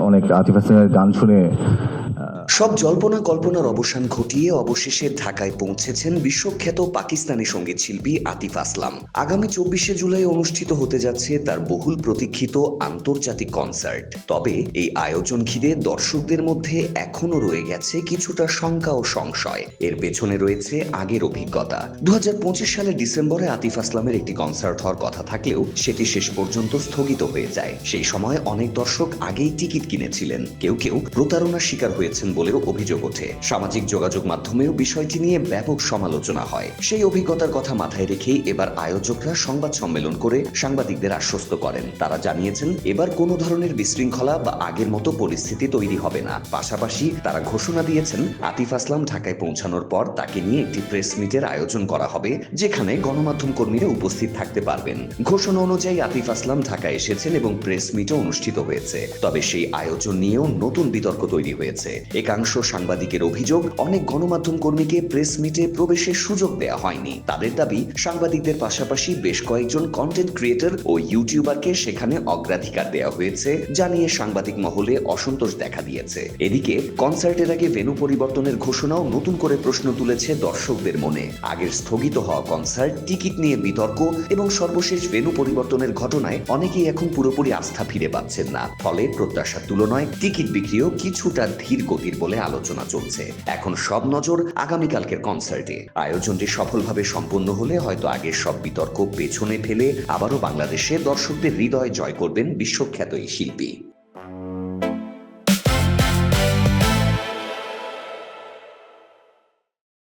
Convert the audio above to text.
অনেক আতিফ আসলামের গান শুনে সব জল্পনা কল্পনার অবসান ঘটিয়ে অবশেষে ঢাকায় পৌঁছেছেন বিশ্বখ্যাত পাকিস্তানি সঙ্গীত শিল্পী আতিফ আসলাম। আগামী 24শে জুলাই অনুষ্ঠিত হতে যাচ্ছে তার বহুল প্রতীক্ষিত আন্তর্জাতিক কনসার্ট। তবে এই আয়োজন ঘিরে দর্শকদের মধ্যে এখনো রয়ে গেছে কিছুটা শঙ্কা ও সংশয়। এর পেছনে রয়েছে আগের অভিজ্ঞতা। 2025 সালের ডিসেম্বরে আতিফ আসলামের একটি কনসার্ট হওয়ার কথা থাকলেও সেটি শেষ পর্যন্ত স্থগিত হয়ে যায়। সেই সময় অনেক দর্শক আগেই টিকিট কিনেছিলেন, কেউ কেউ প্রতারণার শিকার হয়েছেন বলেও অভিযোগ ওঠে। সামাজিক যোগাযোগ মাধ্যমেও বিষয়টি নিয়ে ব্যাপক সমালোচনা হয়। সেই অভিজ্ঞতার কথা মাথায় রেখেই এবার আয়োজকরা সংবাদ সম্মেলন করে সাংবাদিকদের আশ্বস্ত করেন। তারা জানিয়েছেন এবার কোনো ধরনের বিশৃঙ্খলা বা আগের মতো পরিস্থিতি তৈরি হবে না। পাশাপাশি তারা ঘোষণা দিয়েছেন আতিফ আসলাম ঢাকায় পৌঁছানোর পর তাকে নিয়ে একটি প্রেস মিটের আয়োজন করা হবে, যেখানে গণমাধ্যম কর্মীরা উপস্থিত থাকতে পারবেন। ঘোষণা অনুযায়ী আতিফ আসলাম ঢাকায় এসেছেন এবং প্রেস মিটও অনুষ্ঠিত হয়েছে। তবে সেই আয়োজন নিয়েও নতুন বিতর্ক তৈরি হয়েছে। একাংশ সাংবাদিকের অভিযোগ, অনেক গণমাধ্যম কর্মীকে প্রেস মিটে প্রবেশের সুযোগ দেওয়া হয়নি। তাদের দাবি, সাংবাদিকদের পাশাপাশি বেশ কয়েকজন কন্টেন্ট ক্রিয়েটর ও ইউটিউবারকে সেখানে অগ্রাধিকার দেওয়া হয়েছে, যা নিয়ে সাংবাদিক মহলে অসন্তোষ দেখা দিয়েছে। এদিকে কনসার্টের আগে ভেন্যু পরিবর্তনের ঘোষণাও নতুন করে প্রশ্ন তুলেছে দর্শকদের মনে। আগের স্থগিত হওয়া কনসার্ট, টিকিট নিয়ে বিতর্ক এবং সর্বশেষ ভেন্যু পরিবর্তনের ঘটনায় অনেকেই এখন পুরোপুরি আস্থা ফিরে পাচ্ছেন না। ফলে প্রত্যাশার তুলনায় টিকিট বিক্রিও কিছুটা ধীর গতির বলে আলোচনা চলছে। এখন সব নজর আগামীকালকের কনসার্টে। আয়োজনটি সফলভাবে সম্পন্ন হলে হয়তো আগের সব বিতর্ক পেছনে ফেলে আবারও বাংলাদেশে দর্শকদের হৃদয় জয় করবেন বিশ্বখ্যাত এই শিল্পী।